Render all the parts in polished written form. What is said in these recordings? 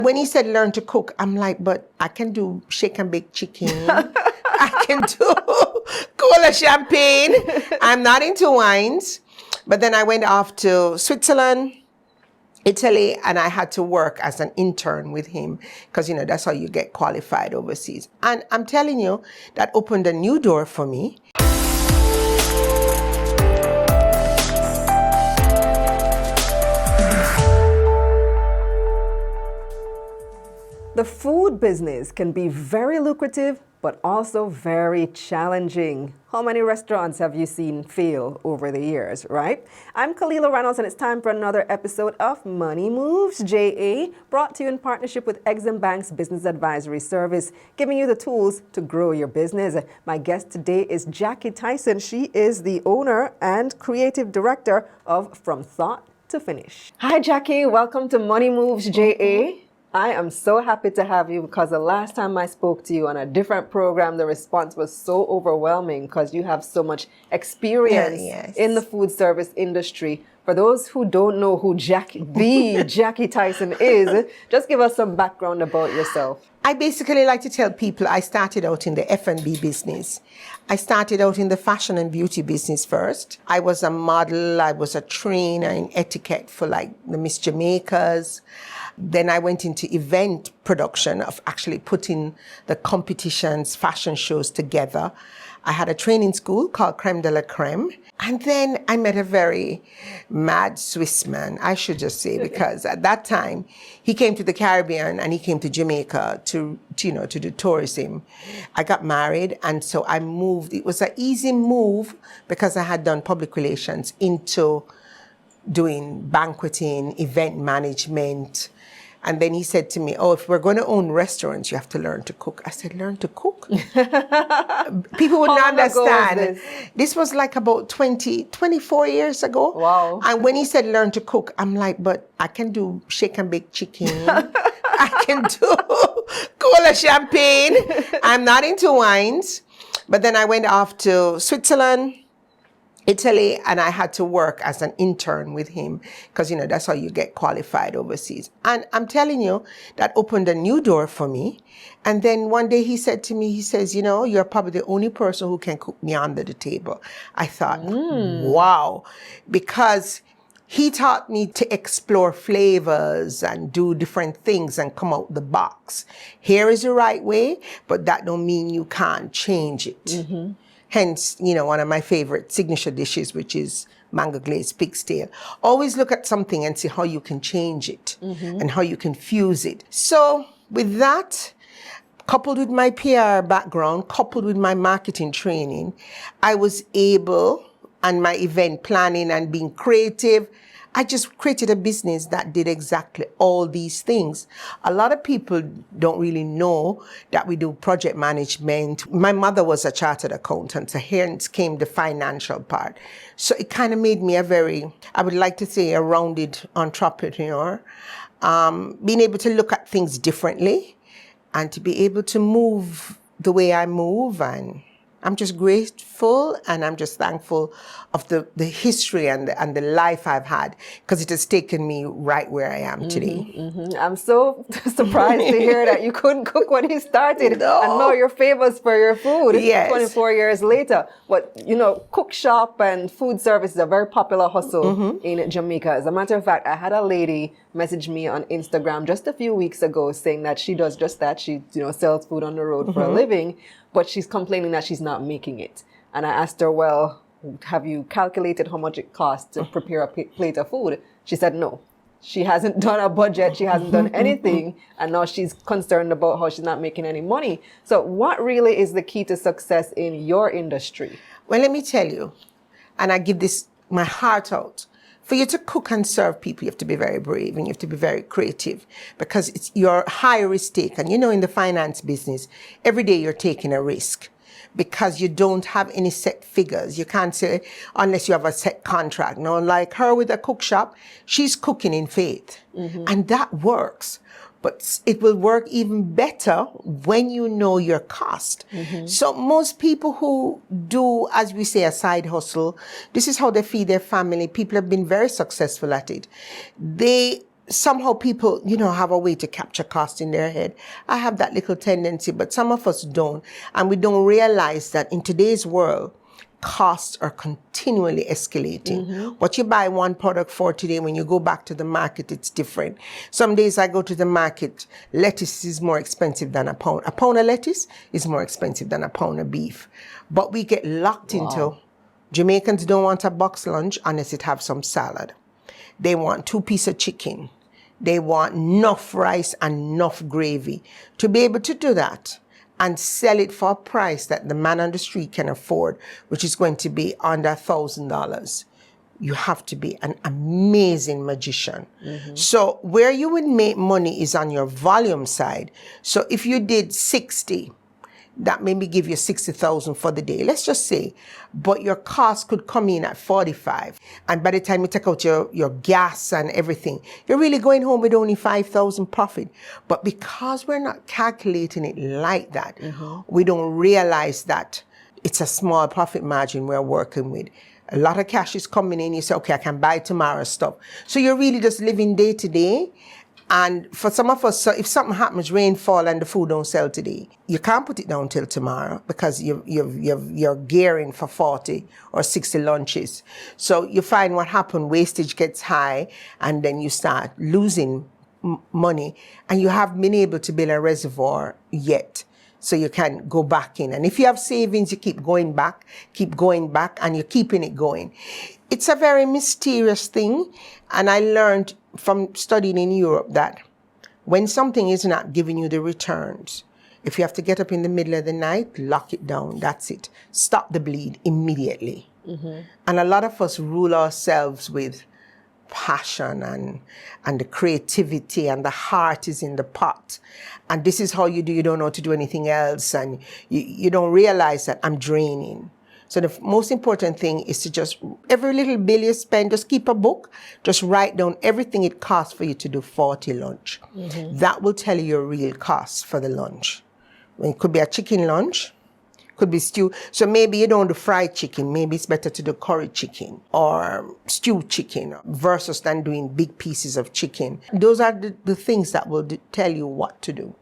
When he said learn to cook, I'm like, but I can do shake and bake chicken. I can do cola champagne. I'm not into wines. But then I went off to Switzerland, Italy, and I had to work as an intern with him because, that's how you get qualified overseas. And I'm telling you, that opened a new door for me. The food business can be very lucrative, but also very challenging. How many restaurants have you seen fail over the years, right? I'm Kalilah Reynolds, and it's time for another episode of Money Moves, JA, brought to you in partnership with EXIM Bank's Business Advisory Service, giving you the tools to grow your business. My guest today is Jackie Tyson. She is the owner and creative director of From Thought to Finish. Hi, Jackie. Welcome to Money Moves, JA. I am so happy to have you because the last time I spoke to you on a different program, the response was so overwhelming because you have so much experience in the food service industry. For those who don't know who Jackie Tyson is, just give us some background about yourself. I basically like to tell people I started out in the F&B business. I started out in the fashion and beauty business first. I was a model. I was a trainer in etiquette for like the Miss Jamaicas. Then I went into event production of actually putting the competitions, fashion shows together. I had a training school called Creme de la Creme. And then I met a very mad Swiss man, I should just say, because at that time, he came to the Caribbean and he came to Jamaica to do tourism. I got married, and so I moved. It was an easy move because I had done public relations into doing banqueting, event management. And then he said to me, if we're going to own restaurants, you have to learn to cook. I said, learn to cook? People would not understand. This was like about 24 years ago. Wow. And when he said learn to cook, I'm like, but I can do shake and bake chicken. I can do cola champagne. I'm not into wines. But then I went off to Switzerland, Italy, and I had to work as an intern with him because, that's how you get qualified overseas. And I'm telling you, that opened a new door for me. And then one day he said to me, he says, you're probably the only person who can cook me under the table. I thought, wow, because he taught me to explore flavors and do different things and come out the box. Here is the right way, but that don't mean you can't change it. Mm-hmm. Hence, one of my favorite signature dishes, which is mango glazed pig's tail. Always look at something and see how you can change it and how you can fuse it. So with that, coupled with my PR background, coupled with my marketing training, I was able, and my event planning and being creative, I just created a business that did exactly all these things. A lot of people don't really know that we do project management. My mother was a chartered accountant, so hence came the financial part. So it kind of made me I would like to say, a rounded entrepreneur. Being able to look at things differently and to be able to move the way I move, and I'm just grateful and I'm just thankful of the history and the life I've had, because it has taken me right where I am today. I'm so surprised to hear that you couldn't cook when he started. No. And now you're famous for your food 24 Yes. years later. But, cook shop and food service is a very popular hustle in Jamaica. As a matter of fact, I had a lady message me on Instagram just a few weeks ago saying that she does just that. She, sells food on the road for a living, but she's complaining that she's not making it. And I asked her, well, have you calculated how much it costs to prepare a plate of food? She said no. She hasn't done a budget. She hasn't done anything. And now she's concerned about how she's not making any money. So what really is the key to success in your industry? Well, let me tell you, and I give this my heart out. For you to cook and serve people, you have to be very brave and you have to be very creative, because it's your high risk take. And in the finance business, every day you're taking a risk because you don't have any set figures. You can't say, unless you have a set contract. Like her with a cook shop, she's cooking in faith. And that works. But it will work even better when you know your cost. So most people who do, as we say, a side hustle, this is how they feed their family. People have been very successful at it. They somehow people, have a way to capture cost in their head. I have that little tendency, but some of us don't. And we don't realize that in today's world, costs are continually escalating. What you buy one product for today, when you go back to the market, it's different. Some days I go to the market, lettuce is more expensive than a pound. A pound of lettuce is more expensive than a pound of beef. But we get locked into, Jamaicans don't want a box lunch unless it have some salad. They want 2 pieces of chicken. They want enough rice and enough gravy. To be able to do that and sell it for a price that the man on the street can afford, which is going to be under $1,000, you have to be an amazing magician. So where you would make money is on your volume side. So if you did 60, that maybe give you 60,000 for the day, let's just say, but your cost could come in at 45. And by the time you take out your gas and everything, you're really going home with only 5,000 profit. But because we're not calculating it like that, we don't realize that it's a small profit margin we're working with. A lot of cash is coming in. You say, okay, I can buy tomorrow's stuff. So you're really just living day to day. And for some of us, so if something happens, rainfall and the food don't sell today, you can't put it down till tomorrow because you're gearing for 40 or 60 lunches. So you find what happened, wastage gets high, and then you start losing money, and you haven't been able to build a reservoir yet. So you can go back in. And if you have savings, you keep going back, and you're keeping it going. It's a very mysterious thing. And I learned from studying in Europe that when something is not giving you the returns, if you have to get up in the middle of the night, lock it down. That's it. Stop the bleed immediately. And a lot of us rule ourselves with passion and the creativity, and the heart is in the pot. And this is how you do. You don't know how to do anything else. And you don't realize that I'm draining. So the most important thing is to just, every little bill you spend, just keep a book, just write down everything it costs for you to do 40 lunch. That will tell you your real cost for the lunch. It could be a chicken lunch, could be stew. So maybe you don't do fried chicken. Maybe it's better to do curry chicken or stewed chicken versus than doing big pieces of chicken. Those are the things that will tell you what to do.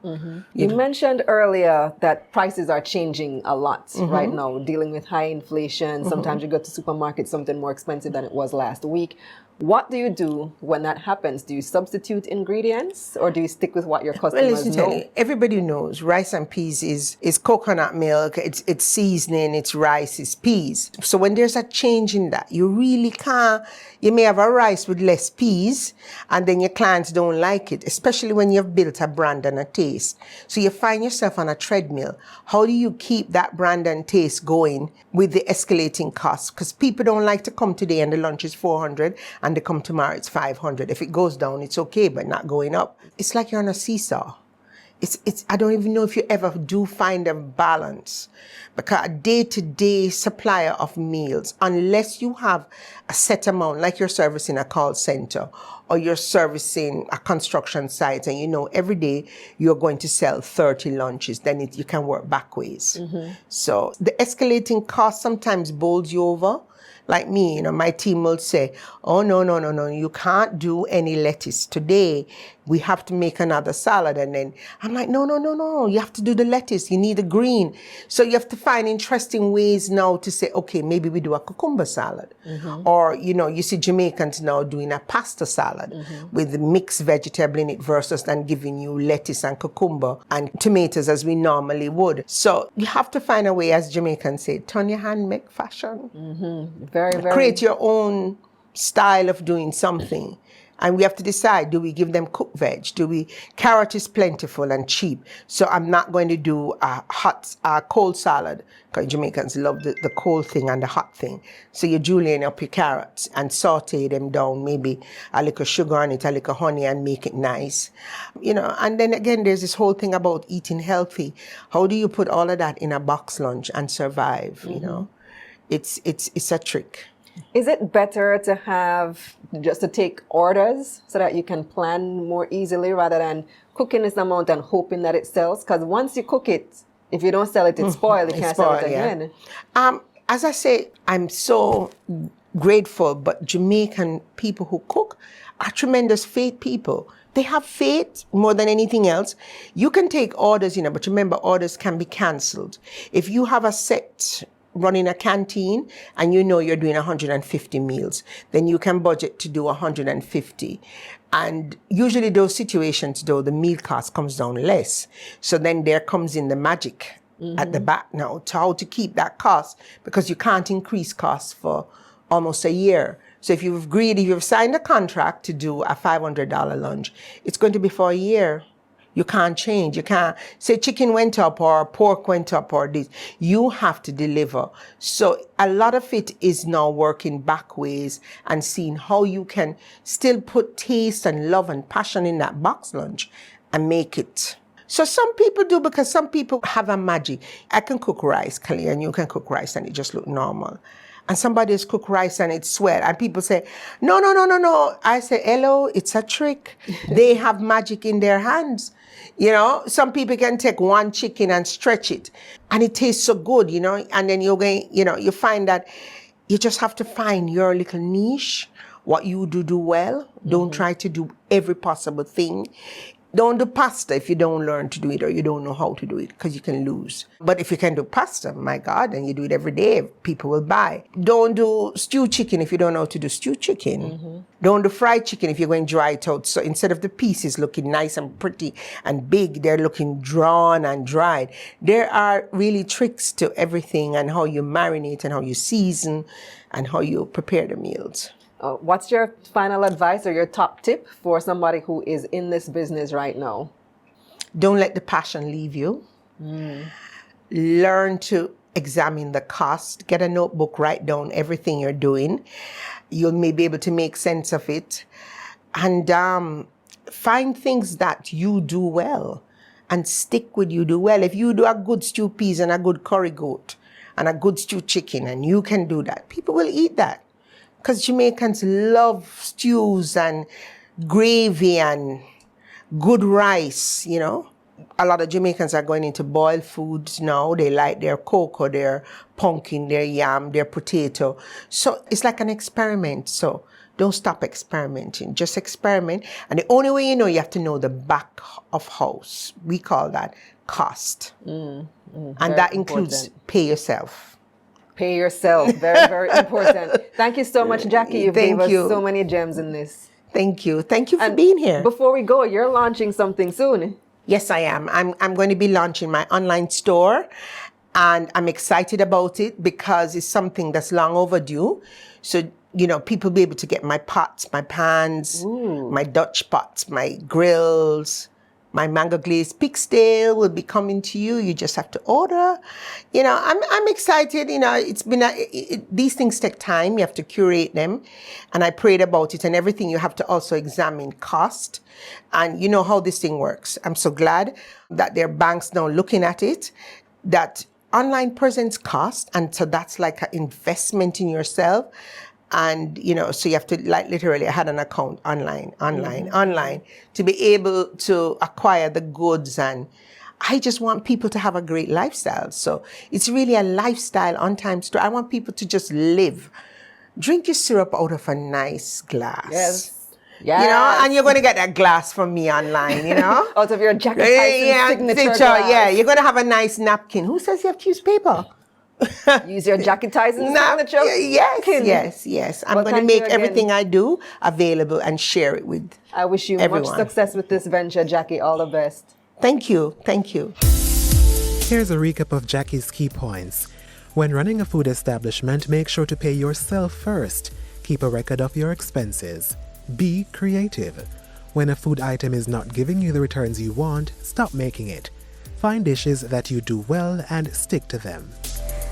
You mentioned earlier that prices are changing a lot right now, dealing with high inflation. Sometimes you go to supermarket, something more expensive than it was last week. What do you do when that happens? Do you substitute ingredients, or do you stick with what your customers know? Everybody knows rice and peas is coconut milk, it's seasoning, it's rice, it's peas. So when there's a change in that, you really can't, you may have a rice with less peas, and then your clients don't like it, especially when you've built a brand and a taste. So you find yourself on a treadmill. How do you keep that brand and taste going with the escalating costs? Because people don't like to come today and the lunch is 400, and they come tomorrow, it's 500. If it goes down, it's okay, but not going up. It's like you're on a seesaw. I don't even know if you ever do find a balance, because a day-to-day supplier of meals, unless you have a set amount, like you're servicing a call center or you're servicing a construction site, and you know every day you're going to sell 30 lunches, then you can work back ways. So the escalating cost sometimes bowls you over. Like me, my team will say, oh, no, you can't do any lettuce today. We have to make another salad. And then I'm like, no, you have to do the lettuce. You need the green. So you have to find interesting ways now to say, okay, maybe we do a cucumber salad. Or, you see Jamaicans now doing a pasta salad with the mixed vegetable in it versus than giving you lettuce and cucumber and tomatoes as we normally would. So you have to find a way, as Jamaicans say, turn your hand, make fashion. Very. Create your own style of doing something. And we have to decide, do we give them cooked veg? Carrot is plentiful and cheap. So I'm not going to do a cold salad, because Jamaicans love the cold thing and the hot thing. So you julienne up your carrots and saute them down, maybe a little sugar on it, a little honey, and make it nice. And then again, there's this whole thing about eating healthy. How do you put all of that in a box lunch and survive, It's a trick. Is it better to take orders so that you can plan more easily rather than cooking this amount and hoping that it sells? Because once you cook it, if you don't sell it, it's spoiled. You can't sell it again. As I say, I'm so grateful, but Jamaican people who cook are tremendous faith people. They have faith more than anything else. You can take orders, but remember, orders can be canceled. If you have a set running a canteen and you're doing 150 meals, then you can budget to do 150. And usually those situations, though, the meal cost comes down less. So then there comes in the magic at the back now to how to keep that cost, because you can't increase costs for almost a year. So if you've signed a contract to do a $500 lunch, it's going to be for a year. You can't change. You can't say chicken went up or pork went up or this. You have to deliver. So a lot of it is now working back ways and seeing how you can still put taste and love and passion in that box lunch and make it. So some people do, because some people have a magic. I can cook rice, Kalilah, and you can cook rice and it just look normal. And somebody has cooked rice and it's sweat. And people say, no. I say, hello, it's a trick. They have magic in their hands. Some people can take one chicken and stretch it and it tastes so good, and then you find that you just have to find your little niche, what you do well. Don't try to do every possible thing. Don't do pasta if you don't learn to do it or you don't know how to do it, because you can lose. But if you can do pasta, my God, and you do it every day, people will buy. Don't do stewed chicken if you don't know how to do stewed chicken. Don't do fried chicken if you're going to dry it out. So instead of the pieces looking nice and pretty and big, they're looking drawn and dried. There are really tricks to everything, and how you marinate and how you season and how you prepare the meals. What's your final advice or your top tip for somebody who is in this business right now? Don't let the passion leave you. Learn to examine the cost. Get a notebook, write down everything you're doing. You'll maybe be able to make sense of it. And find things that you do well and stick with you do well. If you do a good stewed peas and a good curry goat and a good stewed chicken and you can do that, people will eat that. Because Jamaicans love stews and gravy and good rice, A lot of Jamaicans are going into boiled foods now. They like their cocoa, their pumpkin, their yam, their potato. So it's like an experiment. So don't stop experimenting. Just experiment. And the only way you have to know the back of house. We call that cost. And that includes pay yourself. Pay yourself. Very, very important. Thank you so much, Jackie. You've given us so many gems in this. Thank you. Thank you for being here. Before we go, you're launching something soon. Yes, I am. I'm going to be launching my online store, and I'm excited about it because it's something that's long overdue. So, people will be able to get my pots, my pans, my Dutch pots, my grills. My mango glazed pigtail will be coming to you. You just have to order. I'm excited. It's been these things take time. You have to curate them, and I prayed about it and everything. You have to also examine cost, and you know how this thing works. I'm so glad that there are banks now looking at it. That online presents cost, and so that's like an investment in yourself. And, so you have to, literally, I had an account online, to be able to acquire the goods. And I just want people to have a great lifestyle. So it's really a lifestyle on-time store. I want people to just live. Drink your syrup out of a nice glass. Yes. And you're going to get that glass from me online, Out of your Jackie Tyson signature glass. Yeah, you're going to have a nice napkin. Who says you have to use paper? Use your Jackie Tyson signature. Yes. I'm going to make everything I do available and share it with I wish you everyone. Much success with this venture, Jackie. All the best. Thank you. Here's a recap of Jackie's key points. When running a food establishment, make sure to pay yourself first. Keep a record of your expenses. Be creative. When a food item is not giving you the returns you want, stop making it. Find dishes that you do well and stick to them.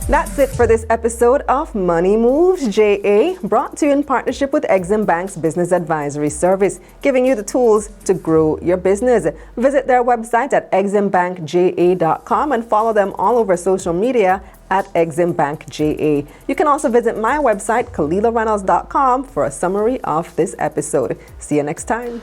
That's it for this episode of Money Moves JA, brought to you in partnership with EXIM Bank's Business Advisory Service, giving you the tools to grow your business. Visit their website at eximbankja.com and follow them all over social media at EXIMBankJA. You can also visit my website, KalilahReynolds.com, for a summary of this episode. See you next time.